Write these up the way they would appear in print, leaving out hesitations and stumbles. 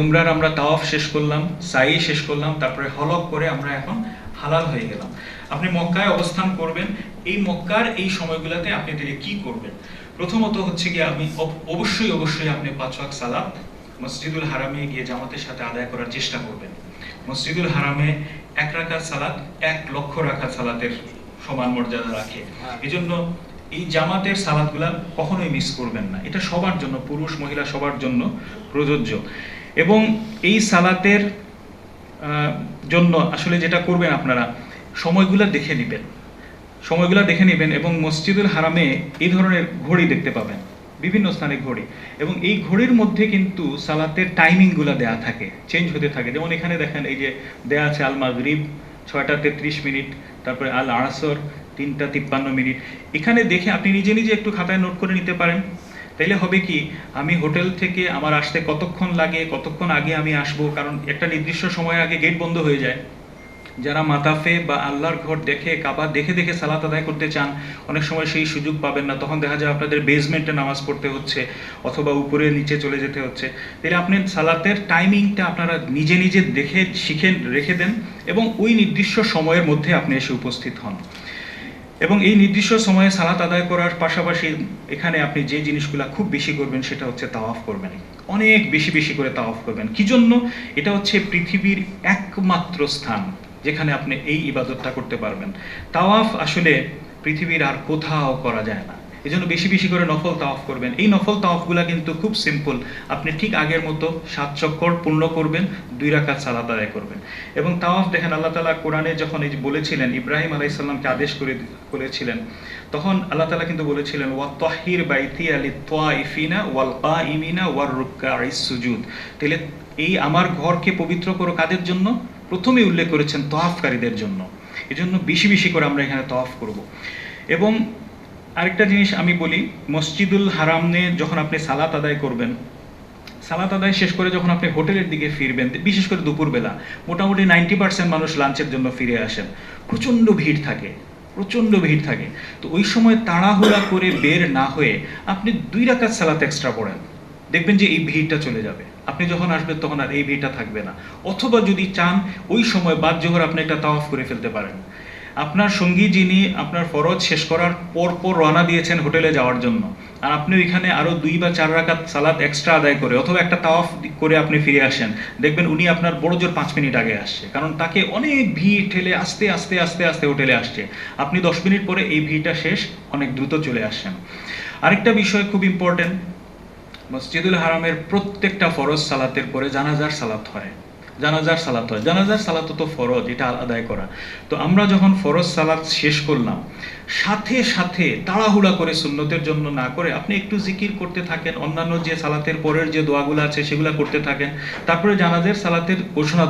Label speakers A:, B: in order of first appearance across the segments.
A: উমরার আমরা তাওয়াফ শেষ করলাম, সাই শেষ করলাম, তারপরে হলক করে আমরা এখন হালাল হয়ে গেলাম। আপনি মক্কায় অবস্থান করবেন। এই মক্কার এই সময়গুলোতে আপনি তাহলে কি করবেন? প্রথমত হচ্ছে কি, আমি অবশ্যই আপনি 5 ওয়াক্ত সালাত মসজিদুল হারামে গিয়ে জামাতের সাথে আদায় করার চেষ্টা করবেন। মসজিদুল হারামে 1 রাকাত সালাত 1 লক্ষ রাকাত সালাতের সমান মর্যাদা রাখে। এজন্য এই জামাতের সালাতগুলা কখনোই মিস করবেন না। এটা সবার জন্য, পুরুষ মহিলা সবার জন্য প্রযোজ্য। এবং এই সালাতের জন্য আসলে যেটা করবেন, আপনারা সময়গুলো দেখে নেবেন এবং মসজিদুল হারামে এই ধরনের ঘড়ি দেখতে পাবেন, বিভিন্ন স্থানে ঘড়ি, এবং এই ঘড়ির মধ্যে কিন্তু সালাতের টাইমিংগুলো দেয়া থাকে, চেঞ্জ হতে থাকে। যেমন এখানে দেখেন, এই যে দেয়া আছে আল মাগরিব 6টা 33 মিনিট, তারপরে আল আসর 3টা 53 মিনিট। এখানে দেখে আপনি নিজে একটু খাতায় নোট করে নিতে পারেন। তাইলে হবে কি, আমি হোটেল থেকে আমার আসতে কতক্ষণ লাগে, কতক্ষণ আগে আমি আসবো, কারণ একটা নির্দিষ্ট সময়ের আগে গেট বন্ধ হয়ে যায়। যারা মাতাফে বা আল্লাহর ঘর দেখে, কাবা দেখে সালাত আদায় করতে চান, অনেক সময় সেই সুযোগ পাবেন না। তখন দেখা যায় আপনাদের বেসমেন্টে নামাজ পড়তে হচ্ছে, অথবা উপরে নিচে চলে যেতে হচ্ছে। তাহলে আপনি সালাতের টাইমিংটা আপনারা নিজে দেখে শিখে রেখে দেন, এবং ওই নির্দিষ্ট সময়ের মধ্যে আপনি এসে উপস্থিত হন। এবং এই নির্দিষ্ট সময়ে সালাত আদায় করার পাশাপাশি এখানে আপনি যে জিনিসগুলো খুব বেশি করবেন সেটা হচ্ছে তাওয়াফ করবেন। অনেক বেশি করে তাওয়াফ করবেন। কি জন্য? এটা হচ্ছে পৃথিবীর একমাত্র স্থান যেখানে আপনি এই ইবাদতটা করতে পারবেন। তাওয়াফ আসলে পৃথিবীর আর কোথাও করা যায় না। এই জন্য বেশি করে নফল তাওয়াফ করবেন। এই নফল তাওয়াফগুলো কিন্তু খুব সিম্পল। আপনি ঠিক আগের মতো 7 চক্কর পূর্ণ করবেন, 2 রাকাত সালাত আদায় করবেন। এবং তাওয়াফ দেখেন, আল্লাহ তাআলা কোরআনে যখন এই বলেছিলেন, ইব্রাহিম আলাইহিস সালামকে আদেশ করেছিলেন, তখন আল্লাহ তাআলা কিন্তু বলেছিলেন ওয়াত্তাহির বাইতিয়া লিত-তাইফিনা ওয়াল কাইমিনা ওয়ার রুকআইস সুজুদ। তাহলে এই আমার ঘরকে পবিত্র করো কাদের জন্য? প্রথমে উল্লেখ করেছেন তাওয়াফকারীদের জন্য। এজন্য বেশি করে আমরা এখানে তাওয়াফ করব। এবং আরেকটা জিনিস আমি বলি, মসজিদুল হারামে যখন আপনি সালাত আদায় করবেন, সালাত আদায় শেষ করে যখন আপনি হোটেলের দিকে ফিরবেন, বিশেষ করে দুপুরবেলা, মোটামুটি 90% মানুষ লাঞ্চের জন্য ফিরে আসেন। প্রচণ্ড ভিড় থাকে। তো ওই সময় তাড়াহুড়া করে বের না হয়ে আপনি 2 রাকাত সালাত এক্সট্রা পড়েন। দেখবেন যে এই ভিড়টা চলে যাবে। আপনি যখন আসবেন তখন আর এই ভিড়টা থাকবে না। অথবা যদি চান, ওই সময় বাদ জোহর আপনি একটা তাওয়াফ করে ফেলতে পারেন। আপনার সঙ্গী যিনি আপনার ফরজ শেষ করার পর রওনা দিয়েছেন হোটেলে যাওয়ার জন্য, আর আপনি ওইখানে আরও 2 বা 4 রাকাত সালাত এক্সট্রা আদায় করে অথবা একটা তাওয়াফ করে আপনি ফিরে আসেন, দেখবেন উনি আপনার বড় জোর 5 মিনিট আগে আসছে, কারণ তাকে অনেক ভিড় ঠেলে আস্তে হোটেলে আসছে। আপনি 10 মিনিট পরে এই ভিড়টা শেষ, অনেক দ্রুত চলে আসছেন। আরেকটা বিষয় খুব ইম্পর্টেন্ট, মসজিদুল হারামের প্রত্যেকটা ফরজ সালাতের পরে জানাজার সালাত হয়। জানাজার সালাত তো ফরজ, এটা আদায় করা। তো আমরা যখন ফরজ সালাত শেষ করলাম, সাথে তাড়াহুড়া করে সুন্নতের জন্য না করে আপনি একটু জিকির করতে থাকেন, অন্যান্য যে সালাতের পরের যে দোয়াগুলো আছে সেগুলো করতে থাকেন। তারপরে জানাজার সালাতের ঘোষণা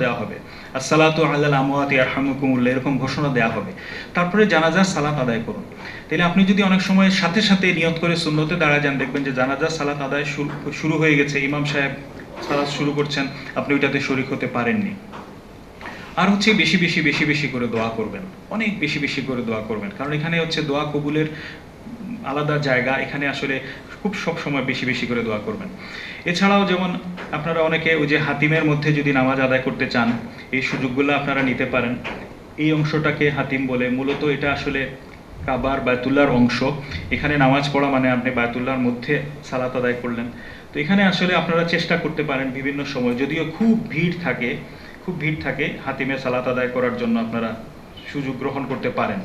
A: দেওয়া হবে, আসসালাতু আলাল আমওয়াতি ইয়ারহামুকুমুল্লাহ, এরকম ঘোষণা দেওয়া হবে। তারপরে জানাজার সালাত আদায় করুন। তাহলে আপনি যদি অনেক সময় সাথে নিয়ত করে সুন্নতে দাঁড়ায় যান, দেখবেন যে জানাজার সালাত আদায় শুরু হয়ে গেছে, ইমাম সাহেব সালাত শুরু করছেন, আপনি ওইটাতে শরীক হতে পারেননি। আর হচ্ছে বেশি করে দোয়া করবেন, অনেক বেশি করে দোয়া করবেন, কারণ এখানে হচ্ছে দোয়া কবুলের আলাদা জায়গা। এখানে আসলে খুব সব সময় বেশি করে দোয়া করবেন। এছাড়াও যেমন আপনারা অনেকে ওই যে হাতিমের মধ্যে যদি নামাজ আদায় করতে চান, এই সুযোগগুলো আপনারা নিতে পারেন। এই অংশটাকে হাতিম বলে। মূলত এটা আসলে কাবার বায়তুল্লাহর অংশ। এখানে নামাজ পড়া মানে আপনি বায়তুল্লাহর মধ্যে সালাত আদায় করলেন। তো এখানে আসলে আপনারা চেষ্টা করতে পারেন বিভিন্ন সময়, যদিও খুব ভিড় থাকে হাতিমে সালাত আদায় করার জন্য আপনারা সুযোগ গ্রহণ করতে পারেন।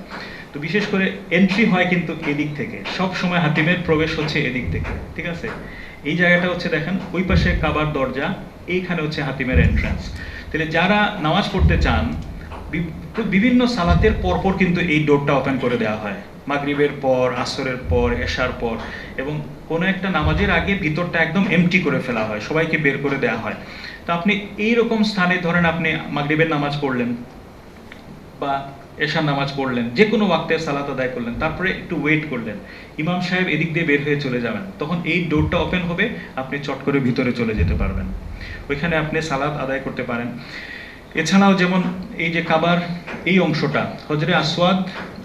A: তো বিশেষ করে এন্ট্রি হয় কিন্তু এদিক থেকে, সব সময় হাতিমের প্রবেশ হচ্ছে এদিক থেকে, ঠিক আছে? এই জায়গাটা হচ্ছে দেখেন, ওই পাশে কাবার দরজা, এইখানে হচ্ছে হাতিমের এন্ট্রান্স। তাহলে যারা নামাজ পড়তে চান, বিভিন্ন সালাতের পরপর কিন্তু এই ডোরটা ওপেন করে দেওয়া হয়, মাগরিবের পর, আসরের পর, এশার পর, এবং কোনো একটা নামাজের আগে ভিতরটা একদম এমটি করে ফেলা হয়, সবাইকে বের করে দেওয়া হয়। তো আপনি এইরকম স্থানে, ধরেন আপনি মাগরিবের নামাজ পড়লেন বা এশার নামাজ পড়লেন, যে কোনো ওয়াক্তের সালাত আদায় করলেন, তারপরে একটু ওয়েট করলেন, ইমাম সাহেব এদিক দিয়ে বের হয়ে চলে যাবেন, তখন এই ডোরটা ওপেন হবে, আপনি চট করে ভিতরে চলে যেতে পারবেন, ওইখানে আপনি সালাত আদায় করতে পারেন। এছাড়াও যেমন এই যে কাবার এই অংশটা, হজরে আসওয়াদ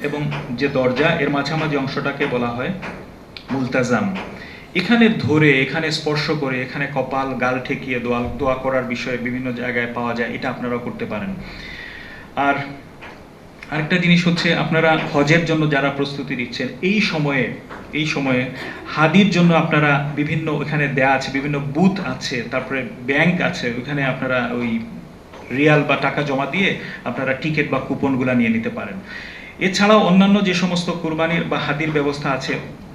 A: এবং যে দরজা, এর মাঝামাঝি অংশটাকে বলা হয় মুলতাজাম। এখানে ধরে, এখানে স্পর্শ করে, এখানে কপাল গাল ঠেকিয়ে দোয়া করার বিষয়ে বিভিন্ন জায়গায় পাওয়া যায়, এটা আপনারাও করতে পারেন। আর আরেকটা জিনিস হচ্ছে, আপনারা হজের জন্য যারা প্রস্তুতি নিচ্ছেন এই সময়ে হাদির জন্য আপনারা বিভিন্ন এখানে দেয়া আছে, বিভিন্ন বুথ আছে, তারপরে ব্যাংক আছে, ওইখানে আপনারা ওই রিয়াল বা টাকা জমা দিয়ে আপনারা টিকিট বা কুপনগুলো নিয়ে নিতে পারেন। এছাড়াও অন্যান্য যে সমস্ত কুরবানির বা হাদির ব্যবস্থা আছে,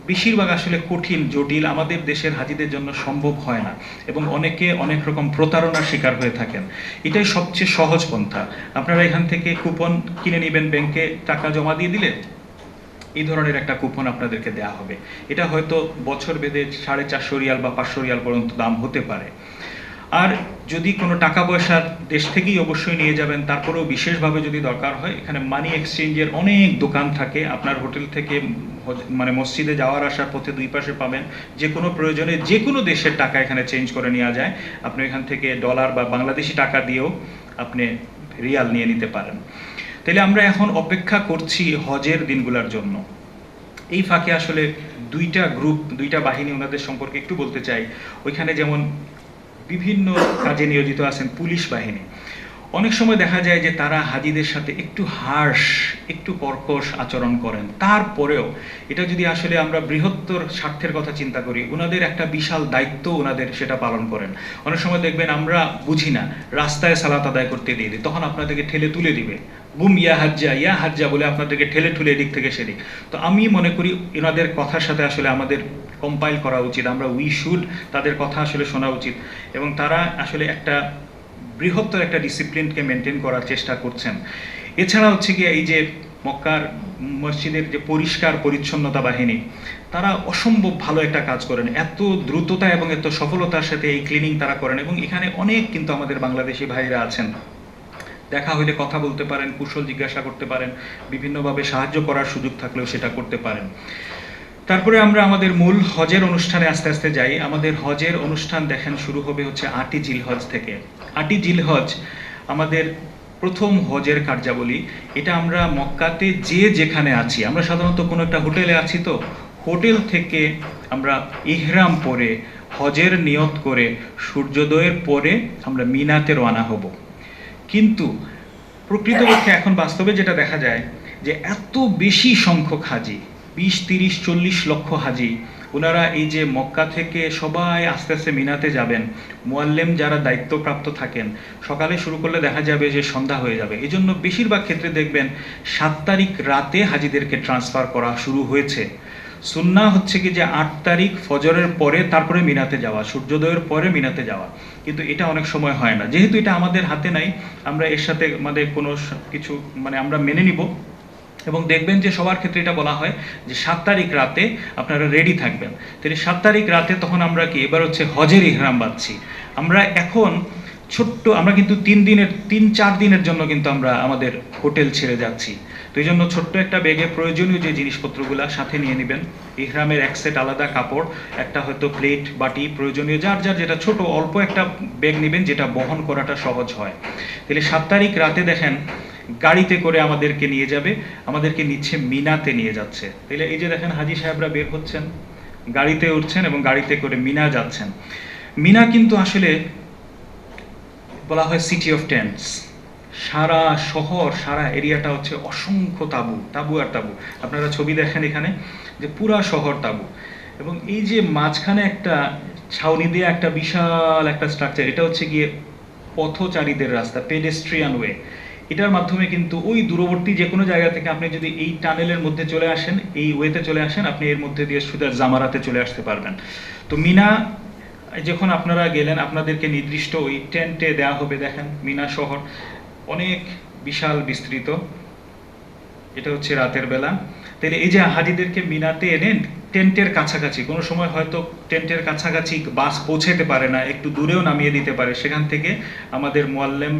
A: বেশিরভাগ আসলে কঠিন, জটিল, আমাদের দেশের হাজিদের জন্য সম্ভব হয় না, এবং অনেকে অনেক রকম প্রতারণার শিকার হয়ে থাকেন। এটাই সবচেয়ে সহজ পন্থা। আপনারা এখান থেকে কুপন কিনে নেবেন, ব্যাংকে টাকা জমা দিয়ে দিলে এই ধরনের একটা কুপন আপনাদেরকে দেয়া হবে। এটা হয়তো বছর বেঁধে 450 রিয়াল বা 500 রিয়াল পর্যন্ত দাম হতে পারে। আর যদি কোনো টাকা পয়সার দেশ থেকেই অবশ্যই নিয়ে যাবেন, তারপরেও বিশেষভাবে যদি দরকার হয়, এখানে মানি এক্সচেঞ্জের অনেক দোকান থাকে। আপনার হোটেল থেকে মানে মসজিদে যাওয়ার আসার পথে দুই পাশে পাবেন। যে কোনো প্রয়োজনে যে কোনো দেশের টাকা এখানে চেঞ্জ করে নেওয়া যায়। আপনি এখান থেকে ডলার বা বাংলাদেশি টাকা দিয়েও আপনি রিয়াল নিয়ে নিতে পারেন। তাহলে আমরা এখন অপেক্ষা করছি হজের দিনগুলোর জন্য। এই ফাঁকে আসলে দুইটা বাহিনী, ওনাদের সম্পর্কে একটু বলতে চাই। ওইখানে যেমন বিভিন্ন কাজে নিয়োজিত আছেন পুলিশ বাহিনী। অনেক সময় দেখা যায় যে তারা হাজিদের সাথে একটু হার্শ, একটু কর্কশ আচরণ করেন। তারপরেও এটা যদি আসলে আমরা বৃহত্তর স্বার্থের কথা চিন্তা করি, ওনাদের একটা বিশাল দায়িত্ব ওনাদের সেটা পালন করেন। অনেক সময় দেখবেন আমরা বুঝি না, রাস্তায় সালাত আদায় করতে দিয়ে দিই, তখন আপনাদেরকে ঠেলে তুলে দিবে, বুম ইয়া হাজ্জা বলে আপনাদেরকে ঠেলে ঠুলে এদিক থেকে সেদিক। তো আমি মনে করি এনাদের কথার সাথে আসলে আমাদের কম্পাইল করা উচিত, আমরা তাদের কথা আসলে শোনা উচিত, এবং তারা আসলে একটা বৃহত্তর একটা ডিসিপ্লিনকে মেনটেন করার চেষ্টা করছেন। এছাড়া হচ্ছে গিয়ে এই যে মক্কার মসজিদের যে পরিষ্কার পরিচ্ছন্নতা বাহিনী, তারা অসম্ভব ভালো একটা কাজ করেন। এত দ্রুততা এবং এত সফলতার সাথে এই ক্লিনিং তারা করেন, এবং এখানে অনেক কিন্তু আমাদের বাংলাদেশি ভাইরা আছেন। দেখা হইলে কথা বলতে পারেন, কুশল জিজ্ঞাসা করতে পারেন, বিভিন্নভাবে সাহায্য করার সুযোগ থাকলেও সেটা করতে পারেন। তারপরে আমরা আমাদের মূল হজের অনুষ্ঠানে আস্তে আস্তে যাই। আমাদের হজের অনুষ্ঠান দেখেন শুরু হবে হচ্ছে 8ই জিলহজ থেকে। 8ই জিলহজ আমাদের প্রথম হজের কার্যাবলী। এটা আমরা মক্কাতে যেখানে আছি, আমরা সাধারণত কোনো একটা হোটেলে আছি, তো হোটেল থেকে আমরা ইহরাম পরে হজের নিয়ত করে সূর্যোদয়ের পরে আমরা মিনাতে রওনা হব। কিন্তু প্রকৃতপক্ষে এখন বাস্তবে যেটা দেখা যায় যে এত বেশি সংখ্যক হাজি, 20, 30, 40 লক্ষ হাজি, ওনারা এই যে মক্কা থেকে সবাই আস্তে আস্তে মিনাতে যাবেন, মুয়াল্লেম যারা দায়িত্বপ্রাপ্ত থাকেন, সকালে শুরু করলে দেখা যাবে যে সন্ধ্যা হয়ে যাবে। এই জন্য বেশিরভাগ ক্ষেত্রে দেখবেন 7 তারিখ রাতে হাজিদেরকে ট্রান্সফার করা শুরু হয়েছে। সুন্নাহ হচ্ছে কি যে 8 তারিখ ফজরের পরে তারপরে মিনাতে যাওয়া, সূর্যোদয়ের পরে মিনাতে যাওয়া, কিন্তু এটা অনেক সময় হয় না। যেহেতু এটা আমাদের হাতে নাই, আমরা এর সাথে আমাদের কোনো কিছু মানে আমরা মেনে নিব, এবং দেখবেন যে সবার ক্ষেত্রে এটা বলা হয় যে 7 তারিখ রাতে আপনারা রেডি থাকবেন। তাহলে 7 তারিখ রাতে তখন আমরা কি এবার হচ্ছে হজের ইহরাম বাঁধছি। আমরা এখন আমরা কিন্তু 3-4 দিনের জন্য কিন্তু আমরা আমাদের হোটেল ছেড়ে যাচ্ছি। তো এই জন্য ছোট্ট একটা ব্যাগে প্রয়োজনীয় যে জিনিসপত্রগুলো সাথে নিয়ে নেবেন। ইহরামের এক সেট আলাদা কাপড়, একটা হয়তো প্লেট, বাটি, প্রয়োজনীয় যার যেটা ছোট অল্প একটা ব্যাগ নেবেন, যেটা বহন করাটা সহজ হয়। তাহলে 7 তারিখ রাতে দেখেন গাড়িতে করে আমাদেরকে নিয়ে যাবে, আমাদেরকে নিচ্ছে মিনাতে নিয়ে যাচ্ছে। তাহলে এই যে দেখেন হাজি সাহেবরা বের হচ্ছেন, গাড়িতে উঠছেন এবং গাড়িতে করে মিনা যাচ্ছেন। মিনা কিন্তু আসলে বলা হয় সিটি অফ টেন্টস। সারা শহর, সারা এরিয়াটা হচ্ছে অসংখ্য তাবু আর তাবু। আপনারা ছবি দেখেন এখানে যে পুরা শহর তাবু, এবং এই যে মাঝখানে একটা ছাউনি দিয়ে একটা বিশাল একটা স্ট্রাকচার, এটা হচ্ছে গিয়ে পথচারীদের রাস্তা, পেডেস্ট্রিয়ান ওয়ে। এটার মাধ্যমে কিন্তু ওই দূরবর্তী যে কোনো জায়গা থেকে আপনি যদি এই টানেলের মধ্যে চলে আসেন, এই ওয়েতে চলে আসেন, আপনি এর মধ্যে দিয়ে সোজা জামারাতে চলে আসতে পারবেন। তো মিনা যখন আপনারা গেলেন, আপনাদেরকে নির্দিষ্ট ওই টেন্টে দেওয়া হবে। দেখেন মিনা শহর অনেক বিশাল বিস্তৃত, এটা হচ্ছে রাতের বেলা। তাহলে এই যে হাজিদেরকে মিনাতে এনে টেন্টের কাছাকাছি, কোনো সময় হয়তো টেন্টের কাছাকাছি বাস পৌঁছাতে পারে না, একটু দূরেও নামিয়ে দিতে পারে, সেখান থেকে আমাদের মুয়াল্লেম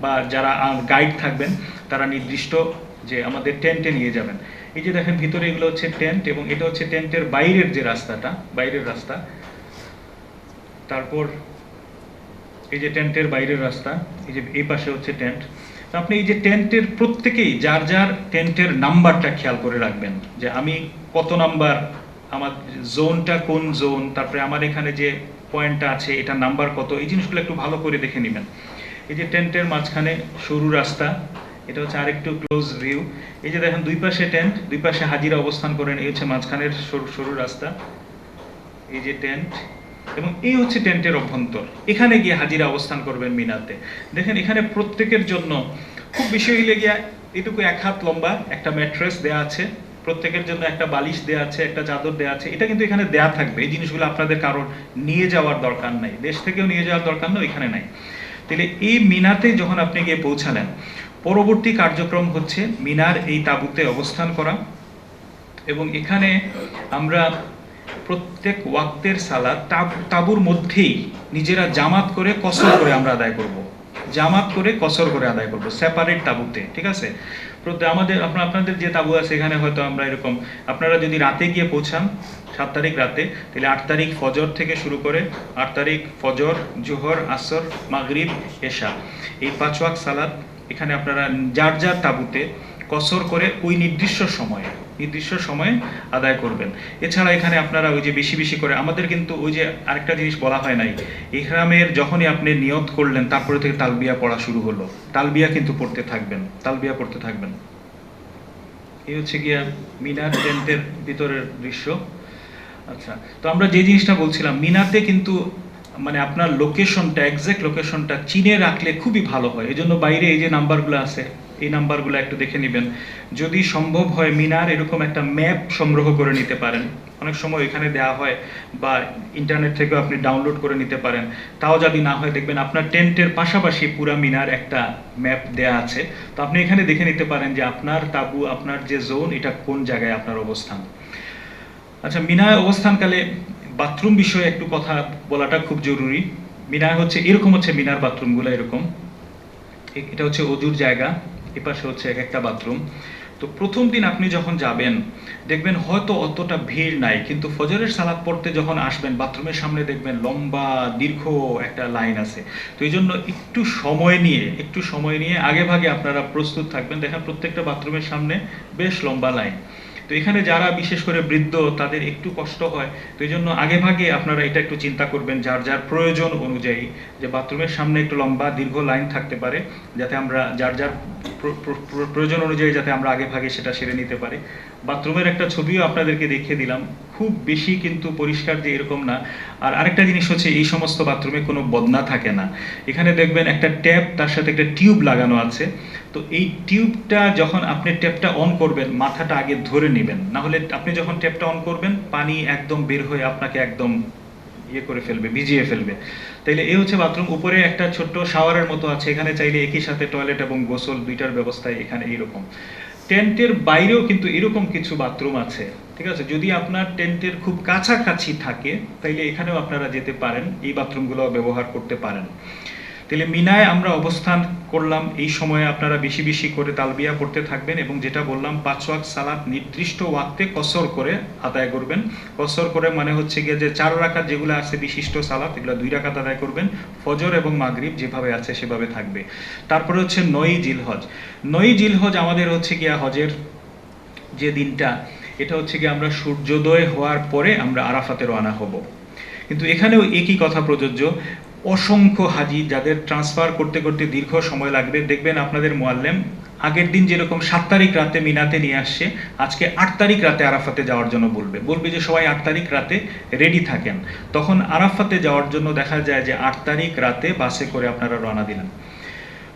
A: বা যারা গাইড থাকবেন তারা নির্দিষ্ট যে আমাদের টেন্টে নিয়ে যাবেন। এই যে দেখেন ভিতরে এগুলো হচ্ছে টেন্ট, এবং এটা হচ্ছে টেন্টের বাইরের যে রাস্তাটা, বাইরের রাস্তা। তারপর এই যে টেন্টের বাইরের রাস্তা, এই যে এই পাশে হচ্ছে টেন্ট। তো আপনি এই যে টেন্টের প্রত্যেকেই যার টেন্টের নাম্বারটা খেয়াল করে রাখবেন, যে আমি কত নাম্বার আমার জোনটা কোন জোন, তারপরে আমার এখানে যে পয়েন্টটা আছে এটা নাম্বার কত, এই জিনিসগুলো একটু ভালো করে দেখে নেবেন। এই যে টেন্টের মাঝখানে সরু রাস্তা, এটা হচ্ছে আরেকটু ক্লোজ ভিউ। এই যে দেখেন দুই পাশে টেন্ট, দুই পাশে হাজিরা অবস্থান করেন, এই হচ্ছে মাঝখানের সরু সরু রাস্তা, এই যে টেন্ট, এবং এই হচ্ছে টেন্টের অভ্যন্তর। এখানে গিয়ে হাজিরা অবস্থান করবেন মিনাতে। দেখেন এখানে প্রত্যেকের জন্য খুব বেশি হইলে গিয়া এটুকু 1 হাত লম্বা একটা ম্যাট্রেস দেয়া আছে, প্রত্যেকের জন্য একটা বালিশ দেয়া আছে, একটা চাদর দেয়া আছে। এটা কিন্তু এখানে দেয়া থাকবে, এই জিনিসগুলো আপনাদের কারোর নিয়ে যাওয়ার দরকার নাই, দেশ থেকেও নিয়ে যাওয়ার দরকার নেই, এখানে নাই। তাহলে এই মিনাতে যখন আপনি গিয়ে পৌঁছালেন, পরবর্তী কার্যক্রম হচ্ছে মিনার এই তাঁবুতে অবস্থান করা, এবং এখানে আমরা প্রত্যেক ওয়াক্তের সালাত তাঁবুর মধ্যেই নিজেরা জামাত করে কসর করে আমরা আদায় করব, জামাত করে কসর করে আদায় করব, সেপারেট তাঁবুতে, ঠিক আছে? আমাদের আপনাদের যে তাঁবু আছে এখানে হয়তো আমরা এরকম, আপনারা যদি রাতে গিয়ে পৌঁছান 7 তারিখ রাতে, তাহলে 8 তারিখ ফজর থেকে শুরু করে 8 তারিখ ফজর, জোহর, আসর, মাগরিব, এশা, এই 5 ওয়াক্ত সালাত এখানে আপনারা যার যার তাঁবুতে কসর করে ওই নির্দিষ্ট সময়ে আদায় করবেন। এছাড়া এখানে আপনারা ওই যে বেশি বেশি করে, আমাদের কিন্তু ওই যে আরেকটা জিনিস বলা হয় নাই, ইহরামের যখনই আপনি নিয়ত করলেন তারপরে থেকে তালবিয়া পড়া শুরু হলো, তালবিয়া কিন্তু পড়তে থাকবেন। এই হচ্ছে গিয়া মিনার টেন্টের ভিতরের দৃশ্য। আচ্ছা, তো আমরা যে জিনিসটা বলছিলাম, মিনাতে কিন্তু মানে আপনার লোকেশনটা, এক্সাক্ট লোকেশনটা চিনে রাখলে খুবই ভালো হয়। এই জন্য বাইরে এই যে নাম্বারগুলো আছে, এই নাম্বারগুলো একটু দেখে নেবেন। যদি সম্ভব হয় মিনার এরকম একটা ম্যাপ সংগ্রহ করে নিতে পারেন, অনেক সময় এখানে দেওয়া হয়, বা ইন্টারনেট থেকেও আপনি ডাউনলোড করে নিতে পারেন। তাও যদি না হয়, দেখবেন আপনার টেন্টের পাশাপাশি পুরা মিনার একটা ম্যাপ দেয়া আছে, তো আপনি এখানে দেখে নিতে পারেন যে আপনার তাঁবু, আপনার যে জোন, এটা কোন জায়গায় আপনার অবস্থান। আচ্ছা, মিনায় অবস্থানকালে বাথরুম বিষয়ে একটু কথা বলাটা খুব জরুরি। মিনার হচ্ছে এরকম, হচ্ছে মিনার বাথরুমগুলো এরকম, এটা হচ্ছে অজুর জায়গা, এপাশে হচ্ছে এক একটা বাথরুম। তো প্রথম দিন আপনি যখন যাবেন দেখবেন হয়তো অতটা ভিড় নাই, কিন্তু ফজরের সালাত পড়তে যখন আসবেন বাথরুমের সামনে দেখবেন লম্বা দীর্ঘ একটা লাইন আছে। তো এই জন্য একটু সময় নিয়ে আগে ভাগে আপনারা প্রস্তুত থাকবেন। দেখেন প্রত্যেকটা বাথরুমের সামনে বেশ লম্বা লাইন। তো এখানে যারা বিশেষ করে বৃদ্ধ, তাদের একটু কষ্ট হয়, তো এই জন্য আগে ভাগে আপনারা এটা একটু চিন্তা করবেন যার যার প্রয়োজন অনুযায়ী, যে বাথরুমের সামনে একটু লম্বা দীর্ঘ লাইন থাকতে পারে, যাতে আমরা যার যার প্রয়োজন অনুযায়ী যাতে আমরা আগে ভাগে সেটা সেরে নিতে পারি। বাথরুমের একটা ছবিও আপনাদেরকে দেখিয়ে দিলাম, খুব বেশি কিন্তু পরিষ্কার যে এরকম না। আর আরেকটা জিনিস হচ্ছে, এই সমস্ত বাথরুমে কোনো বদনা থাকে না। এখানে দেখবেন একটা ট্যাপ, তার সাথে একটা টিউব লাগানো আছে। তো এই টিউবটা যখন আপনি ট্যাপটা অন করবেন, মাথাটা আগে ধরে নেবেন, না হলে আপনি যখন ট্যাপটা অন করবেন পানি একদম বের হয়ে আপনাকে একদম করে ফেলবে, ভিজিয়ে ফেলবে। তাইলে এই হচ্ছে বাথরুম। উপরে একটা ছোট্ট শাওয়ারের মতো আছে, এখানে চাইলে একই সাথে টয়লেট এবং গোসল দুইটার ব্যবস্থায় এখানে এইরকম। টেন্টের বাইরেও কিন্তু এরকম কিছু বাথরুম আছে, ঠিক আছে? যদি আপনার টেন্টের খুব কাছাকাছি থাকে তাইলে এখানেও আপনারা যেতে পারেন, এই বাথরুমগুলো ব্যবহার করতে পারেন। তাহলে মিনায় আমরা অবস্থান করলাম, এই সময়ে আপনারা বেশি বেশি করে তালবিয়া পড়তে থাকবেন, এবং যেটা বললাম 5 ওয়াক্ত সালাত নির্দিষ্ট ওয়াক্তে কসর করে আদায় করবেন। কসর করে মানে হচ্ছে গিয়ে যে 4 রাকাত যেগুলো আছে বিশিষ্ট সালাত, এগুলো 2 রাকাত আদায় করবেন। ফজর এবং মাগরিব যেভাবে আছে সেভাবে থাকবে। তারপরে হচ্ছে 9ই জিলহজ। 9ই জিলহজ আমাদের হচ্ছে গিয়া হজের যে দিনটা, এটা হচ্ছে গিয়ে আমরা সূর্যোদয় হওয়ার পরে আমরা আরাফাতে রওনা হব। কিন্তু এখানেও একই কথা প্রযোজ্য, অসংখ্য হাজি যাদের ট্রান্সফার করতে করতে দীর্ঘ সময় লাগবে, দেখবেন আপনাদের মুআল্লিম আগের দিন যেরকম 7 তারিখ রাতে মিনাতে নিয়ে আসছে, আজকে 8 তারিখ রাতে আরাফাতে যাওয়ার জন্য বলবে যে সবাই 8 তারিখ রাতে রেডি থাকেন। তখন আরাফাতে যাওয়ার জন্য দেখা যায় যে 8 তারিখ রাতে বাসে করে আপনারা রওনা দিলেন।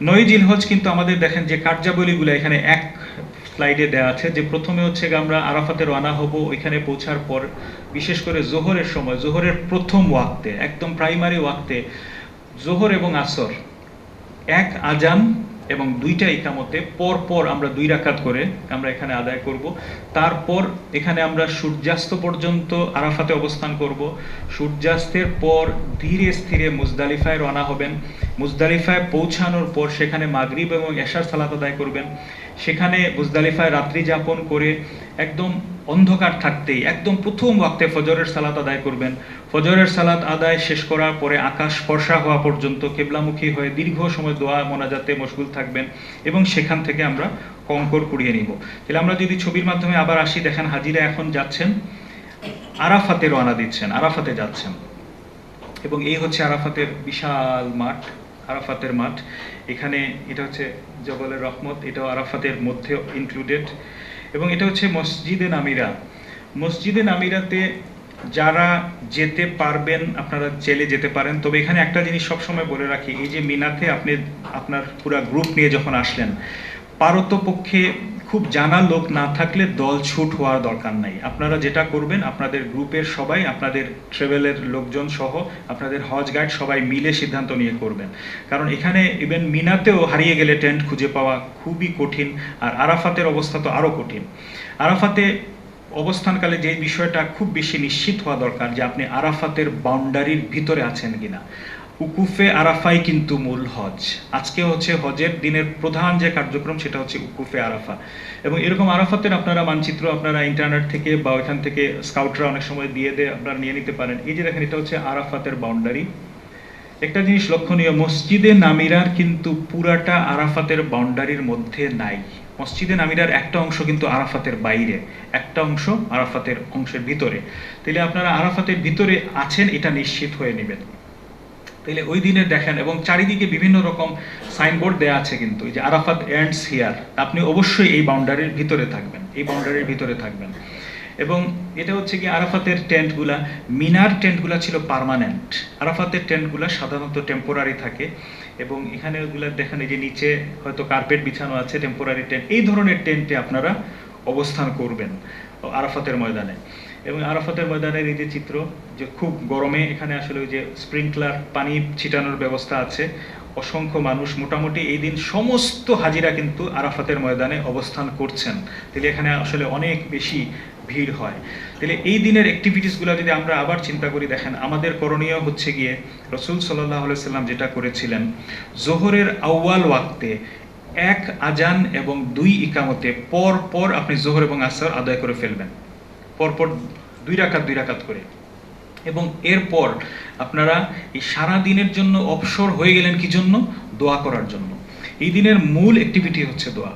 A: 9ই জিলহজ কিন্তু আমাদের দেখেন যে কার্যাবলীগুলো এখানে এক স্লাইডে দেওয়া আছে, যে প্রথমে হচ্ছে আমরা আরাফাতে রওনা হব। ওইখানে পৌঁছার পর বিশেষ করে জোহরের সময়, জোহরের প্রথম ওয়াক্তে, একদম প্রাইমারি ওয়াক্তে, জোহর এবং আসর এক আজান এবং 2টা ইকামতে পর আমরা 2 রাকাত করে আমরা এখানে আদায় করব। তারপর এখানে আমরা সূর্যাস্ত পর্যন্ত আরাফাতে অবস্থান করব। সূর্যাস্তের পর ধীরে স্থিরে মুজদালিফায় রওনা হবেন। মুজদালিফায় পৌঁছানোর পর সেখানে মাগরিব এবং এশার সালাত আদায় করবেন। সেখানে মুজদালিফায় রাত্রি যাপন করে একদম অন্ধকার থাকতেই একদম প্রথম ওয়াক্তে ফজরের সালাত আদায় করবেন। ফজরের সালাত আদায় শেষ করার পরে আকাশ ফর্সা হওয়া পর্যন্ত কিবলামুখী হয়ে দীর্ঘ সময় দোয়া মোনাজাতে মশগুল থাকবেন, এবং সেখান থেকে আমরা কঙ্কর কুড়িয়ে নিব। তাহলে আমরা যদি ছবির মাধ্যমে আবার আসি, দেখেন হাজিরা এখন যাচ্ছেন আরাফাতে রওনা দিচ্ছেন, আরাফাতে যাচ্ছেন। এবং এই হচ্ছে আরাফাতের বিশাল মাঠ, আরাফাতের মাঠ। এখানে এটা হচ্ছে জবলের রহমত, এটাও আরাফাতের মধ্যে ইনক্লুডেড। এবং এটা হচ্ছে মসজিদে নামিরা। মসজিদে নামিরাতে যারা যেতে পারবেন আপনারা চেলে যেতে পারেন। তবে এখানে একটা জিনিস সবসময় বলে রাখি, এই যে মিনাতে আপনি আপনার পুরো গ্রুপ নিয়ে যখন আসলেন, পারতপক্ষে খুব জানা লোক না থাকলে দল ছুট হওয়ার দরকার নাই। আপনারা যেটা করবেন, আপনাদের গ্রুপের সবাই, আপনাদের ট্রাভেলের লোকজন সহ আপনাদের হজ গাইড সবাই মিলে সিদ্ধান্ত নিয়ে করবেন। কারণ এখানে ইভেন মিনাতেও হারিয়ে গেলে টেন্ট খুঁজে পাওয়া খুবই কঠিন, আর আরাফাতের অবস্থা তো আরও কঠিন। আরাফাতে অবস্থানকালে যে বিষয়টা খুব বেশি নিশ্চিত হওয়া দরকার যে আপনি আরাফাতের বাউন্ডারির ভিতরে আছেন কিনা। উকুফে আরাফাই কিন্তু মূল হজ। আজকে হচ্ছে হজের দিনের প্রধান যে কার্যক্রম সেটা হচ্ছে উকুফে আরাফা। এবং এরকম আরাফাতের আপনারা মানচিত্র আপনারা ইন্টারনেট থেকে বা ওইখান থেকে স্কাউটরা অনেক সময় দিয়ে আপনারা নিয়ে নিতে পারেন। এই যে দেখেন, এটা হচ্ছে আরাফাতের বাউন্ডারি। একটা জিনিস লক্ষণীয়, মসজিদে নামিরার কিন্তু পুরাটা আরাফাতের বাউন্ডারির মধ্যে নাই। মসজিদে নামিরার একটা অংশ কিন্তু আরাফাতের বাইরে, একটা অংশ আরাফাতের অংশের ভিতরে। তাহলে আপনারা আরাফাতের ভিতরে আছেন এটা নিশ্চিত হয়ে নেবেন। তাহলে ওই দিনের দেখেন, এবং চারিদিকে বিভিন্ন রকম সাইনবোর্ড দেয়া আছে কিন্তু, এই যে আরাফাত এন্ডস হিয়ার, আপনি অবশ্যই এই বাউন্ডারির ভিতরে থাকবেন, এই বাউন্ডারির ভিতরে থাকবেন। এবং এটা হচ্ছে কি আরাফাতের টেন্টগুলা, মিনার টেন্টগুলা ছিল পার্মানেন্ট, আরাফাতের টেন্টগুলা সাধারণত টেম্পোরারি থাকে। এবং এখানে ওগুলা দেখেন, এই যে নিচে হয়তো কার্পেট বিছানো আছে, টেম্পোরারি টেন্ট। এই ধরনের টেন্টে আপনারা অবস্থান করবেন আরাফাতের ময়দানে। এবং আরাফাতের ময়দানের এই যে চিত্র, যে খুব গরমে এখানে আসলে ওই যে স্প্রিংকলার পানি ছিটানোর ব্যবস্থা আছে, অসংখ্য মানুষ, মোটামুটি এই দিন সমস্ত হাজিরা কিন্তু আরাফাতের ময়দানে অবস্থান করছেন। তাহলে এখানে আসলে অনেক বেশি ভিড় হয়। তাহলে এই দিনের অ্যাক্টিভিটিসগুলো যদি আমরা আবার চিন্তা করি, দেখেন আমাদের করণীয় হচ্ছে গিয়ে রসুল সাল্লাল্লাহু আলাইহি সাল্লাম যেটা করেছিলেন, জোহরের আউয়াল ওয়াক্তে 1 আজান এবং 2 ইকামতে পর পর আপনি জোহর এবং আসর আদায় করে ফেলবেন, পরপর 2 রাকাত করে। এবং এরপর আপনারা এই সারা দিনের জন্য অবসর হয়ে গেলেন কি জন্য? দোয়া করার জন্য। এই দিনের মূল অ্যাক্টিভিটি হচ্ছে দোয়া।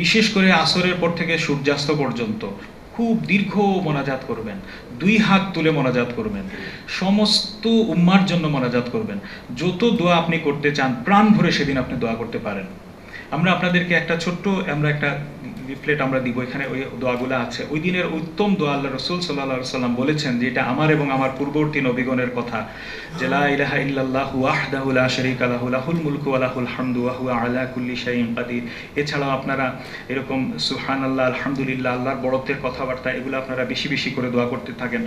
A: বিশেষ করে আসরের পর থেকে সূর্যাস্ত পর্যন্ত খুব দীর্ঘ মোনাজাত করবেন, 2 হাত তুলে মোনাজাত করবেন, সমস্ত উম্মার জন্য মোনাজাত করবেন। যত দোয়া আপনি করতে চান প্রাণ ভরে সেদিন আপনি দোয়া করতে পারেন। আমরা আপনাদেরকে একটা ছোট্ট একটা লিফলেট আমরা দিব, এখানে ওই দোয়াগুলো আছে। ওই দিনের উত্তম দোয়া আল্লাহ রসুল সাল্লাল্লাহু আলাইহি সাল্লাম বলেছেন যে এটা আমার এবং আমার পূর্ববর্তী নবীগণের কথা, যে লা ইলাহা ইল্লাল্লাহু ওয়াহদাহু লা শারীকা লাহু লাহুল মুলকু ওয়া লাহুল হামদু ওয়া হুয়া আলা কুল্লি শাইইন কাদির। এছাড়াও আপনারা এরকম সুবহানাল্লাহ, আলহামদুলিল্লাহ, আল্লাহর বড়ত্বের কথাবার্তা, এগুলো আপনারা বেশি বেশি করে দোয়া করতে থাকেন।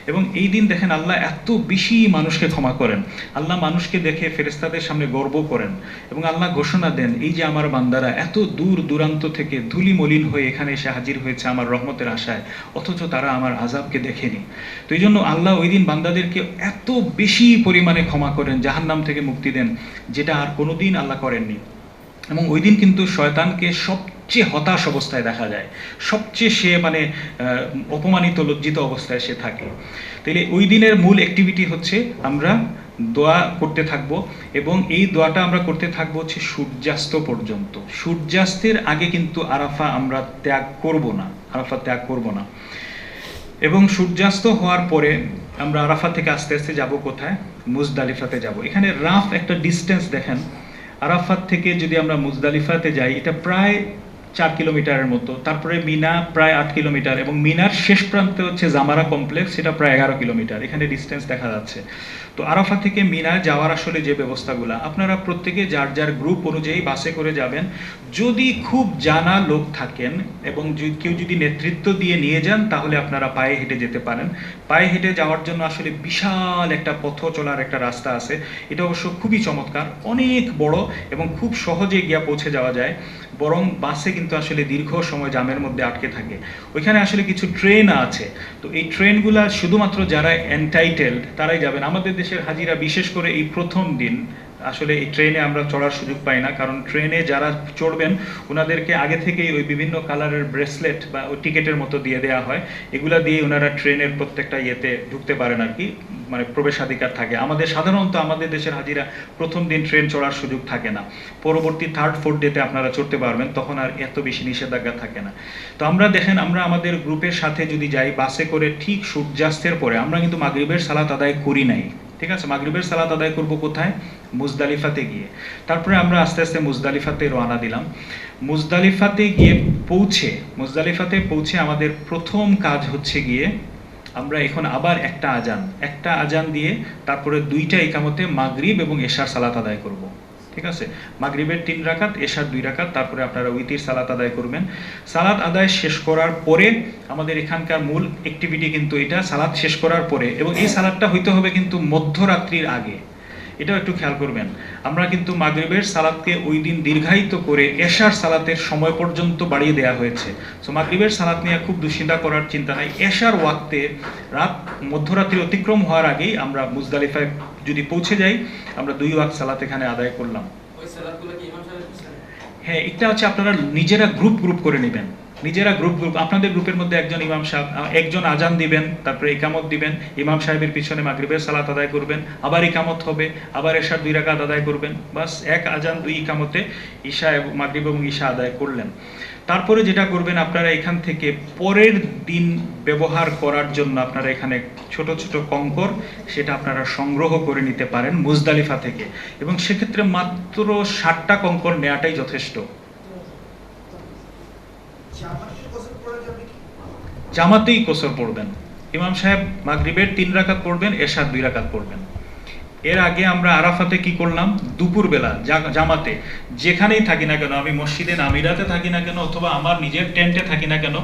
A: এবং এই দিন দেখেন আল্লাহ এত বেশি মানুষকে ক্ষমা করেন, আল্লাহ মানুষকে দেখে ফেরেশতাদের সামনে গর্ব করেন। এবং আল্লাহ ঘোষণা দেন, এই যে আমার বান্দারা এত দূর দূরান্ত থেকে ধুলি মলিন হয়ে এখানে এসে হাজির হয়েছে আমার রহমতের আশায়, অথচ তারা আমার আযাবকে দেখেনি। তো এই জন্য আল্লাহ ওই দিন বান্দাদেরকে এত বেশি পরিমাণে ক্ষমা করেন, জাহান্নাম থেকে মুক্তি দেন, যেটা আর কোনোদিন আল্লাহ করেননি। এবং ওই দিন কিন্তু শয়তানকে সবচেয়ে হতাশ অবস্থায় দেখা যায়, সবচেয়ে সে অপমানিত লজ্জিত অবস্থায় সে থাকে। তাহলে ওই দিনের মূল অ্যাক্টিভিটি হচ্ছে আমরা দোয়া করতে থাকব। এবং এই দোয়াটা আমরা করতে থাকবো হচ্ছে সূর্যাস্ত পর্যন্ত। সূর্যাস্তের আগে কিন্তু আরাফা আমরা ত্যাগ করব না, আরাফা ত্যাগ করব না। এবং সূর্যাস্ত হওয়ার পরে আমরা আরাফা থেকে আস্তে আস্তে যাব কোথায়? মুজদালিফাতে যাব। এখানে রাফ একটা ডিস্টেন্স দেখেন, আরাফাত থেকে যদি আমরা মুজদালিফাতে যাই এটা প্রায় 4 কিলোমিটারের মতো, তারপরে মিনা প্রায় 8 কিলোমিটার, এবং মিনার শেষ প্রান্তে হচ্ছে জামারা কমপ্লেক্স, সেটা প্রায় 11 কিলোমিটার। এখানে ডিস্টেন্স দেখা যাচ্ছে। তো আরাফা থেকে মিনা যাওয়ার আসলে যে ব্যবস্থাগুলো, আপনারা প্রত্যেকে যার যার গ্রুপ অনুযায়ী বাসে করে যাবেন। যদি খুব জানা লোক থাকেন এবং কেউ যদি নেতৃত্ব দিয়ে নিয়ে যান, তাহলে আপনারা পায়ে হেঁটে যেতে পারেন। পায়ে হেঁটে যাওয়ার জন্য আসলে বিশাল একটা পথ চলার একটা রাস্তা আছে, এটা অবশ্য খুবই চমৎকার, অনেক বড়, এবং খুব সহজে গিয়া পৌঁছে যাওয়া যায়। বরং বাসে কিন্তু আসলে দীর্ঘ সময় জামের মধ্যে আটকে থাকে। ওইখানে আসলে কিছু ট্রেন আছে, তো এই ট্রেনগুলা শুধুমাত্র যারা এন্টাইটেলড তারাই যাবেন। আমাদের দেশের হাজিরা বিশেষ করে এই প্রথম দিন আসলে এই ট্রেনে আমরা চড়ার সুযোগ পাই না, কারণ ট্রেনে যারা চড়বেন ওনাদেরকে আগে থেকেই ওই বিভিন্ন কালারের ব্রেসলেট বা ওই টিকেটের মতো দিয়ে দেওয়া হয়, এগুলা দিয়ে ওনারা ট্রেনের প্রত্যেকটা ইয়েতে ঢুকতে পারেন আর কি, মানে প্রবেশাধিকার থাকে। আমাদের সাধারণত আমাদের দেশের হাজিরা প্রথম দিন ট্রেন চড়ার সুযোগ থাকে না, পরবর্তী 3rd 4th ডেতে আপনারা চড়তে পারবেন, তখন আর এত বেশি নিষেধাজ্ঞা থাকে না। তো আমরা দেখেন, আমরা আমাদের গ্রুপের সাথে যদি যাই বাসে করে, ঠিক সূর্যাস্তের পরে আমরা কিন্তু মাগরিবের সালাত আদায় করি নাই, ঠিক আছে? মাগরিবের সালাত আদায় করব কোথায়? মুজদালিফাতে গিয়ে। তারপরে আমরা আস্তে আস্তে মুজদালিফাতে রওনা দিলাম। মুজদালিফাতে পৌঁছে আমাদের প্রথম কাজ হচ্ছে গিয়ে আমরা এখন আবার একটা আজান দিয়ে তারপরে 2টা ইকামতে মাগরিব এবং এশার সালাত আদায় করব, ঠিক আছে? মাগরিবের 3 রাকাত, এশার 2 রাকাত, তারপরে আপনারা উইতির সালাত আদায় করবেন। সালাত আদায় শেষ করার পরে আমাদের এখানকার মূল অ্যাক্টিভিটি কিন্তু এটা, সালাত শেষ করার পরে, এবং এই সালাতটা হইতে হবে কিন্তু মধ্যরাত্রির আগে, এটাও একটু খেয়াল করবেন। আমরা কিন্তু মাগরিবের সালাতকে ওই দিন দীর্ঘায়িত করে এশার সালাতের সময় পর্যন্ত বাড়িয়ে দেওয়া হয়েছে। সো মাগরিবের সালাত নিয়ে খুব দুশ্চিন্তা করার চিন্তা নাই। এশার ওয়াক্তে মধ্যরাত্রি অতিক্রম হওয়ার আগেই আমরা মুজদালিফায় যদি পৌঁছে যাই, আমরা 2 ওয়াক্ত সালাত এখানে আদায় করলাম। হ্যাঁ, এটা হচ্ছে আপনারা নিজেরা গ্রুপ করে নেবেন, নিজেরা গ্রুপ আপনাদের গ্রুপের মধ্যে একজন ইমাম সাহেব, একজন আজান দিবেন, তারপরে ইকামত দিবেন, ইমাম সাহেবের পিছনে মাগরিবের সালাত আদায় করবেন, আবার ইকামত হবে, আবার এশার 2 রাকাত আদায় করবেন, বাস এক আজান 2 ইকামতে ঈশা এবং মাগরিব এবং ঈশা আদায় করলেন। তারপরে যেটা করবেন, আপনারা এখান থেকে পরের দিন ব্যবহার করার জন্য আপনারা এখানে ছোট ছোট কঙ্কর, সেটা আপনারা সংগ্রহ করে নিতে পারেন মুজদালিফা থেকে, এবং সেক্ষেত্রে মাত্র 60টা কঙ্কর নেওয়াটাই যথেষ্ট। জামাতেই কোসর পড়বেন। ইমাম সাহেব মাগরিবের 3 রাকাত পড়বেন, এশার 2 রাকাত পড়বেন। এর আগে আমরা আরাফাতে কি করলাম? দুপুরবেলা জামাতে, যেখানেই থাকি না কেন, আমি মসজিদে নামিরাতে থাকি না কেন অথবা আমার নিজের টেন্টে থাকি না কেন,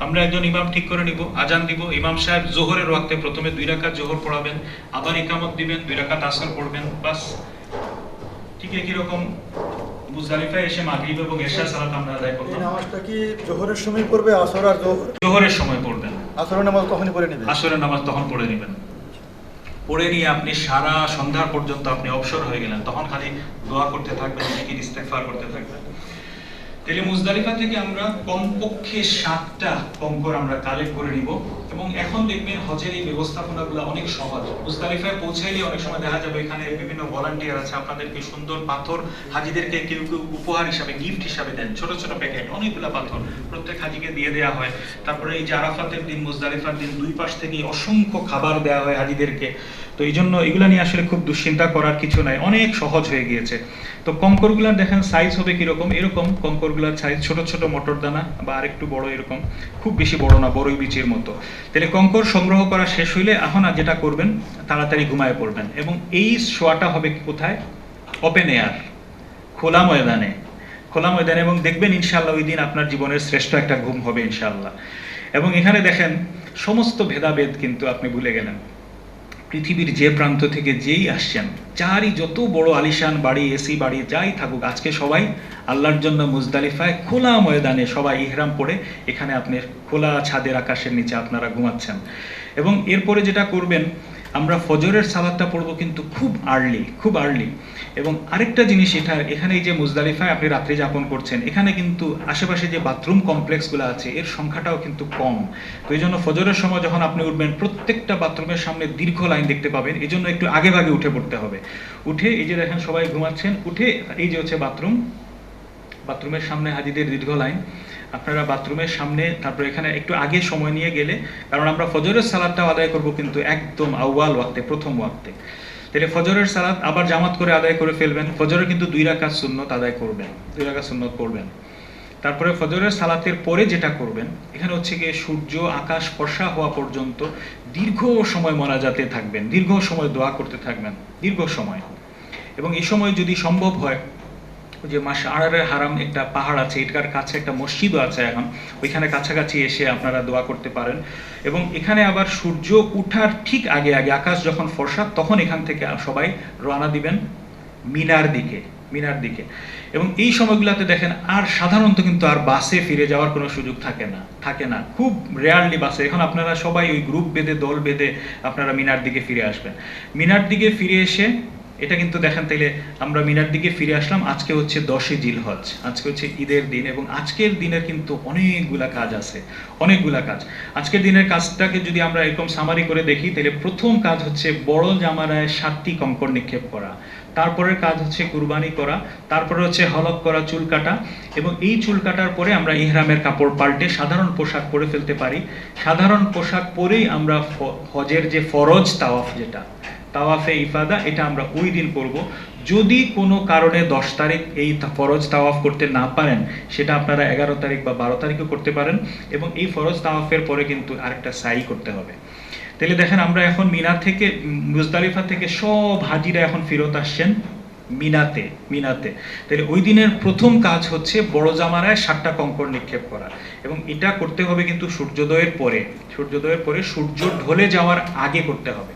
A: আমরা একজন ইমাম ঠিক করে নিব, আজান দিব, ইমাম সাহেব জোহরের ওয়াক্তে প্রথমে 2 রাকাত জোহর পড়াবেন, আবার ইকামত দিবেন, 2 রাকাত আসর পড়বেন, বাস। ঠিক একই রকম মুজদালিফায় এসে মাগরিব এবং এশা সালাত আমরা আদায় করলাম।
B: এই নামাজটা কি জোহরের সময় পড়বে? আসর আর
A: জোহরের সময় পড়বেন।
B: আসরের নামাজ তখনই পড়ে নেবেন?
A: আসরের নামাজ তখন পড়ে নেবেন। পড়ে নিয়ে আপনি সারা সন্ধ্যা পর্যন্ত আপনি অবসর হয়ে গেলেন, তখন খালি দোয়া করতে থাকবেন, জিকির ইস্তেগফার করতে থাকবেন। তাহলে মুজদালিফা থেকে আমরা কমপক্ষে 7টা কঙ্কর আমরা কালেক্ট করে নিব, এবং এখন দেখবেন হজের এই ব্যবস্থাপনাগুলো অনেক সহজ। মুজদালিফায় পৌঁছাইলে অনেক সময় দেখা যাবে এখানে বিভিন্ন ভলান্টিয়ার আছে, আপনাদেরকে সুন্দর পাথর হাজিদেরকে কেউ উপহার হিসাবে, গিফট হিসাবে দেন, ছোট ছোট প্যাকেট, অনেকগুলো পাথর প্রত্যেক হাজিকে দিয়ে দেওয়া হয়। তারপরে এই যে আরাফাতের দিন, মুজদালিফার দিন 2 পাশ থেকে অসংখ্য খাবার দেওয়া হয় হাজিদেরকে। তো এই জন্য এগুলো নিয়ে আসলে খুব দুশ্চিন্তা করার কিছু নাই, অনেক সহজ হয়ে গিয়েছে। তো কঙ্করগুলার দেখেন সাইজ হবে কিরকম, এরকম কঙ্করগুলার সাইজ ছোট ছোট মটর দানা বা আরেকটু বড়, এরকম, খুব বেশি বড় না, বড়ই বিচির মতো। তাহলে কঙ্কর সংগ্রহ করা শেষ হইলে এখন আর যেটা করবেন, তাড়াতাড়ি ঘুমায় পড়বেন, এবং এই শোয়াটা হবে কোথায়? ওপেন এয়ার, খোলা ময়দানে, এবং দেখবেন ইনশাআল্লাহ ওই দিন আপনার জীবনের শ্রেষ্ঠ একটা ঘুম হবে ইনশাআল্লাহ। এবং এখানে দেখেন সমস্ত ভেদাভেদ কিন্তু আপনি ভুলে গেলেন। পৃথিবীর যে প্রান্ত থেকে যেই আসছেন, যারই যত বড় আলিশান বাড়ি, এসি বাড়ি, যাই থাকুক, আজকে সবাই আল্লাহর জন্য মুজদালিফায় খোলা ময়দানে সবাই ইহরাম পরে এখানে আপনি খোলা ছাদের আকাশের নিচে আপনারা ঘুমাচ্ছেন। এবং এরপরে যেটা করবেন, আমরা ফজরের সালাতটা পড়বো কিন্তু খুব আর্লি। এবং আরেকটা জিনিস, এখানে এই যে মুজদালিফায় আপনি রাত্রি যাপন করছেন, এখানে কিন্তু আশেপাশে যে বাথরুম কমপ্লেক্সগুলো আছে এর সংখ্যাটাও কিন্তু কম। তো এই জন্য ফজরের সময় যখন আপনি উঠবেন, প্রত্যেকটা বাথরুমের সামনে দীর্ঘ লাইন দেখতে পাবেন। এই জন্য একটু আগে ভাগে উঠে পড়তে হবে। উঠে এই যে দেখেন সবাই ঘুমাচ্ছেন, উঠে এই যে হচ্ছে বাথরুমের সামনে হাজিদের দীর্ঘ লাইন, আপনারা বাথরুমের সামনে, তারপর এখানে একটু আগে সময় নিয়ে গেলে, কারণ আমরা ফজরের সালাতটাও আদায় করব কিন্তু একদম আউয়াল ওয়াক্তে, প্রথম ওয়াক্তে। তাহলে ফজরের সালাত আবার জামাত করে আদায় করে ফেলবেন। ফজরে কিন্তু 2 রাকাত সুন্নত আদায় করবেন, 2 রাকাত সুন্নত পড়বেন। তারপরে ফজরের সালাতের পরে যেটা করবেন, এখানে হচ্ছে গিয়ে সূর্য আকাশ ফর্সা হওয়া পর্যন্ত দীর্ঘ সময় মোনাজাতে থাকবেন, দীর্ঘ সময় দোয়া করতে থাকবেন, দীর্ঘ সময়। এবং এই সময় যদি সম্ভব হয়, যে মাশআরের হারাম একটা পাহাড় আছে, এটার কাছে একটা মসজিদও আছে এখন, ওইখানে কাছাকাছি এসে আপনারা দোয়া করতে পারেন। এবং এখানে আবার সূর্য উঠার ঠিক আগে আকাশ যখন ফর্সা, তখন এখান থেকে সবাই রওনা দিবেন মিনার দিকে। এবং এই সময়গুলোতে দেখেন আর সাধারণত কিন্তু আর বাসে ফিরে যাওয়ার কোনো সুযোগ থাকে না, খুব রেয়ারলি বাসে। এখন আপনারা সবাই ওই গ্রুপ বেঁধে, দল বেঁধে আপনারা মিনার দিকে ফিরে আসবেন। মিনার দিকে ফিরে এসে এটা কিন্তু দেখেন তাইলে আমরা মিনার দিকে ফিরে আসলাম। আজকে হচ্ছে 10 জিলহজ, আজকে হচ্ছে ঈদের দিন, এবং আজকের দিনের কিন্তু অনেকগুলা কাজ আছে, অনেকগুলা কাজ। আজকের দিনের কাজটাকে যদি আমরা এরকম সামারি করে দেখি, তাহলে প্রথম কাজ হচ্ছে বড় জামারায় 7টি কঙ্কর নিক্ষেপ করা, তারপরের কাজ হচ্ছে কুরবানি করা, তারপরে হচ্ছে হলক করা, চুল কাটা, এবং এই চুল কাটার পরে আমরা ইহরামের কাপড় পাল্টে সাধারণ পোশাক পরে ফেলতে পারি। সাধারণ পোশাক পরেই আমরা হজের যে ফরজ তাওয়াফ, যেটা তাওয়াফে ইফাদা, এটা আমরা ওই দিন করব। যদি কোনো কারণে 10 তারিখ এই ফরজ তাওয়াফ করতে না পারেন, সেটা আপনারা 11 তারিখ বা 12 তারিখও করতে পারেন, এবং এই ফরজ তাওয়াফের পরে কিন্তু আরেকটা সাই করতে হবে। তাহলে দেখেন আমরা এখন মিনা থেকে, মুজদালিফা থেকে সব হাজিরা এখন ফেরত আসছেন মিনাতে। তাহলে ওই দিনের প্রথম কাজ হচ্ছে বড় জামারায় 7টা কঙ্কর নিক্ষেপ করা, এবং এটা করতে হবে কিন্তু সূর্যোদয়ের পরে, সূর্য ঢলে যাওয়ার আগে করতে হবে।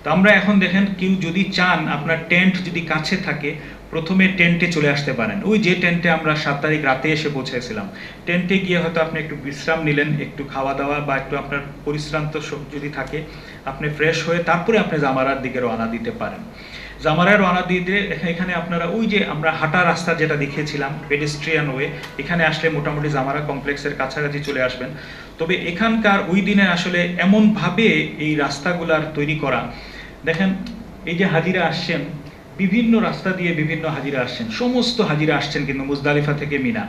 A: তো আমরা এখন দেখেন, কেউ যদি চান, আপনার টেন্ট যদি কাছে থাকে, প্রথমে টেন্টে চলে আসতে পারেন। ওই যে টেন্টে আমরা 7 তারিখ রাতে এসে পৌঁছেছিলাম, টেন্টে গিয়ে হয়তো আপনি একটু বিশ্রাম নিলেন, একটু খাওয়া দাওয়া বা একটু আপনার পরিশ্রান্ত যদি থাকে, আপনি ফ্রেশ হয়ে তারপরে আপনি জামারার দিকে রওনা দিতে পারেন। জামারায় রওনা দিয়ে এখানে আপনারা ওই যে আমরা হাঁটা রাস্তা যেটা দেখিয়েছিলাম, পেডেস্ট্রিয়ান ওয়ে, এখানে আসলে মোটামুটি জামারা কমপ্লেক্সের কাছাকাছি চলে আসবেন। তবে এখানকার ওই দিনে আসলে এমনভাবে এই রাস্তাগুলার তৈরি করা, দেখেন এই যে হাজিরা আসছেন, বিভিন্ন রাস্তা দিয়ে বিভিন্ন হাজিরা আসছেন, সমস্ত হাজিরা আসছেন কিন্তু মুজদালিফা থেকে মিনা,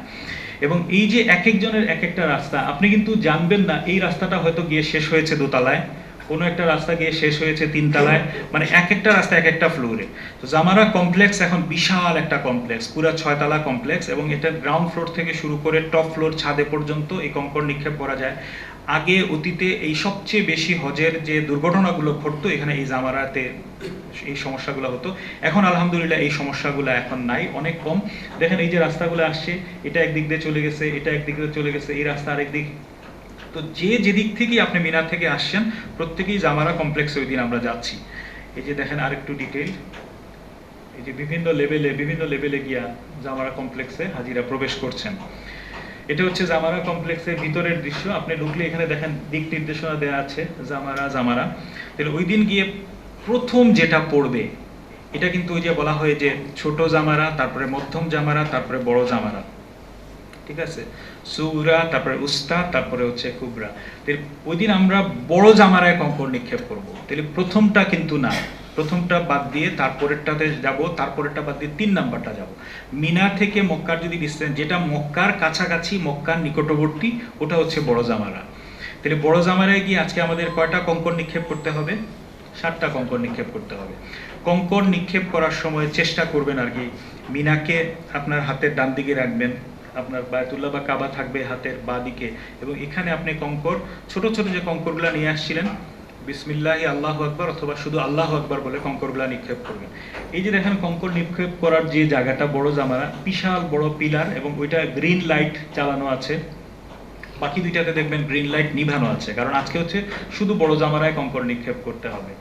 A: এবং এই যে এক একজনের এক একটা রাস্তা, আপনি কিন্তু জানবেন না এই রাস্তাটা হয়তো গিয়ে শেষ হয়েছে দোতলায়, কোনো একটা রাস্তা গিয়ে শেষ হয়েছে 3 তলায়, মানে এক একটা রাস্তা এক একটা ফ্লোরে। তো জামারা কমপ্লেক্স এখন বিশাল একটা কমপ্লেক্স, পুরো 6 তলা কমপ্লেক্স, এবং এটা গ্রাউন্ড ফ্লোর থেকে শুরু করে টপ ফ্লোর ছাদে পর্যন্ত এই কঙ্কর নিক্ষেপ করা যায়। আগে অতীতে এই সবচেয়ে বেশি হজের যে দুর্ঘটনাগুলো ঘটতো এখানে এই জামারাতে এই সমস্যাগুলো হতো। এখন আলহামদুলিল্লাহ এই সমস্যাগুলো এখন নাই, অনেক কম। দেখেন এই যে রাস্তাগুলো আসছে, এটা একদিক দিয়ে চলে গেছে, এটা একদিক দিয়ে চলে গেছে, এই রাস্তা আরেক দিক। তো যেদিক থেকেই আপনি মিনার থেকে আসছেন, প্রত্যেকেই জামারা কমপ্লেক্সে ওই দিন আমরা যাচ্ছি। এই যে দেখেন আরেকটু ডিটেইল, এই যে বিভিন্ন লেভেলে গিয়া জামারা কমপ্লেক্সে হাজিরা প্রবেশ করছেন। এটা হচ্ছে জামারা কমপ্লেক্সের ভিতরের দৃশ্য। আপনি ঢুকলে এখানে দেখেন দিক নির্দেশনা দেওয়া আছে, জামারা। তাহলে ওই দিন গিয়ে প্রথম যেটা পড়বে, এটা কিন্তু ওই যে বলা হয় যে ছোট জামারা, তারপরে মধ্যম জামারা, তারপরে বড় জামারা, ঠিক আছে, সুরা, তারপরে উস্তা, তারপরে হচ্ছে কুবরা। ওই দিন আমরা বড় জামারায় কঙ্কর নিক্ষেপ করব। তাহলে প্রথমটা কিন্তু না, প্রথমটা বাদ দিয়ে তারপরেরটাতে যাব, তারপরেরটা বাদ দিয়ে 3 নাম্বারটা যাব। মিনা থেকে মক্কার যদি ডিসটেন্স, যেটা মক্কার কাছাকাছি, মক্কার নিকটবর্তী, ওটা হচ্ছে বড় জামারা। তাহলে বড় জামারায় গিয়ে আজকে আমাদের কয়টা কঙ্কর নিক্ষেপ করতে হবে? 7টা কঙ্কর নিক্ষেপ করতে হবে। কঙ্কর নিক্ষেপ করার সময় চেষ্টা করবেন আর কি, মিনাকে আপনার হাতের ডান দিকে রাখবেন, আপনার বায়তুল্লাহ বা কাবা থাকবে হাতের বাঁ দিকে, এবং এখানে আপনি কঙ্কর, ছোট ছোট যে কঙ্করগুলো নিয়ে আসছিলেন, বিসমিল্লাহি আল্লাহু আকবার অথবা শুধু আল্লাহু আকবার বলে কঙ্করগুলো নিক্ষেপ করবেন। এই যে দেখেন কঙ্কর নিক্ষেপ করার যে জায়গাটা, বড় জামারা, বিশাল বড় পিলার, এবং ওইটা গ্রিন লাইট চালানো আছে। বাকি দুইটাতে দেখবেন গ্রিন লাইট নিভানো আছে, কারণ আজকে হচ্ছে শুধু বড় জামারায় কঙ্কর নিক্ষেপ করতে হবে।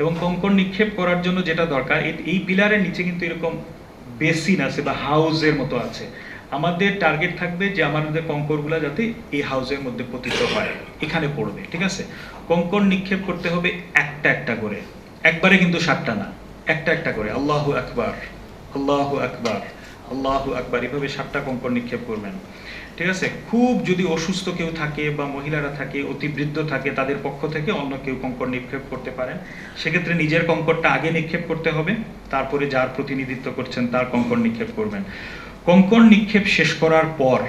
A: এবং কঙ্কর নিক্ষেপ করার জন্য যেটা দরকার, এই পিলারের নিচে কিন্তু এরকম বেসিন আছে বা হাউসের মতো আছে। আমাদের টার্গেট থাকবে যে আমাদের কঙ্করগুলো যাতে এই হাউসের মধ্যে পতিত হয়, এখানে পড়বে, ঠিক আছে। কঙ্কর নিক্ষেপ করতে হবে একটা একটা করে, একবারে কিন্তু 7টা না, একটা একটা করে। আল্লাহু আকবার, আল্লাহু আকবার, আল্লাহু আকবার, এভাবে 7টা কঙ্কর নিক্ষেপ করবেন, ঠিক আছে। খুব যদি অসুস্থ কেউ থাকে বা মহিলারা থাকে, অতি বৃদ্ধ থাকে, তাদের পক্ষ থেকে অন্য কেউ কঙ্কর নিক্ষেপ করতে পারেন। সেক্ষেত্রে নিজের কঙ্করটা আগে নিক্ষেপ করতে হবে, তারপরে যার প্রতিনিধিত্ব করছেন তার কঙ্কর নিক্ষেপ করবেন। কঙ্কর নিক্ষেপ শেষ করার পর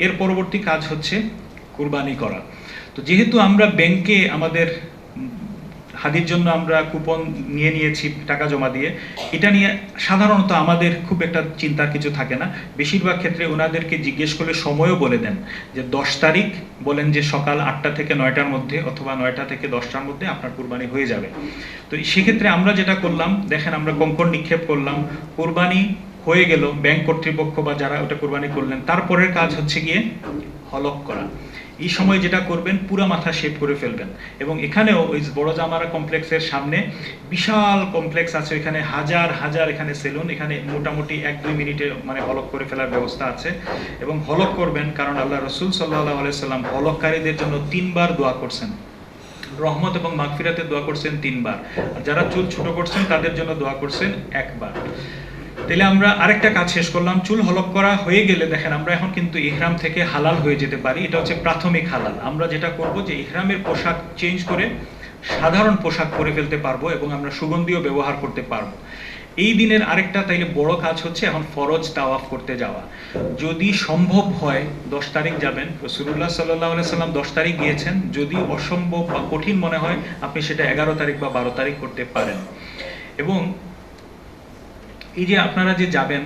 A: এর পরবর্তী কাজ হচ্ছে কুরবানি করা। তো যেহেতু আমরা ব্যাংকে আমাদের হাদির জন্য আমরা কুপন নিয়েছি টাকা জমা দিয়ে, এটা নিয়ে সাধারণত আমাদের খুব একটা চিন্তার কিছু থাকে না। বেশিরভাগ ক্ষেত্রে ওনাদেরকে জিজ্ঞেস করলে সময়ও বলে দেন যে 10 তারিখ বলেন যে সকাল 8টা থেকে 9টার মধ্যে অথবা 9টা থেকে 10টার মধ্যে আপনার কুরবানি হয়ে যাবে। তো সেক্ষেত্রে আমরা যেটা করলাম, দেখেন আমরা কঙ্কর নিক্ষেপ করলাম, কুরবানি হয়ে গেল, ব্যাংক কর্তৃপক্ষ বা যারা ওটা কুরবানি করলেন, তারপরের কাজ হচ্ছে গিয়ে হলক করা। এই সময় যেটা করবেন, পুরা মাথা শেভ করে ফেলবেন। এবং এখানেও ওই বড় জামারা কমপ্লেক্সের সামনে বিশাল কমপ্লেক্স আছে, এখানে হাজার হাজার এখানে সেলুন, এখানে মোটামুটি 1-2 মিনিটে মানে হলক করে ফেলার ব্যবস্থা আছে। এবং হলক করবেন, কারণ আল্লাহ রসুল সাল্লাল্লাহু আলাইহি সাল্লাম হলককারীদের জন্য 3 বার দোয়া করছেন। রহমত এবং মাগফিরাতের দোয়া করছেন 3 বার, আর যারা চুল ছোট করছেন তাদের জন্য দোয়া করছেন 1 বার। তাহলে আমরা আরেকটা কাজ শেষ করলাম। চুল হলক করা হয়ে গেলে দেখেন আমরা এখন কিন্তু ইহরাম থেকে হালাল হয়ে যেতে পারি। এটা হচ্ছে প্রাথমিক হালাল। আমরা যেটা করব যে ইহরামের পোশাক চেঞ্জ করে সাধারণ পোশাক পরে ফেলতে পারবো এবং আমরা সুগন্ধিও ব্যবহার করতে পারবো। এই দিনের আরেকটা তাইলে বড় কাজ হচ্ছে এখন ফরজ তাওয়াফ করতে যাওয়া। যদি সম্ভব হয় 10 তারিখ যাবেন। রাসূলুল্লাহ সাল্লাল্লাহু আলাইহি সাল্লাম 10 তারিখ গিয়েছেন। যদি অসম্ভব বা কঠিন মনে হয় আপনি সেটা 11 তারিখ বা 12 তারিখ করতে পারেন। এবং এই যে আপনারা যে যাবেন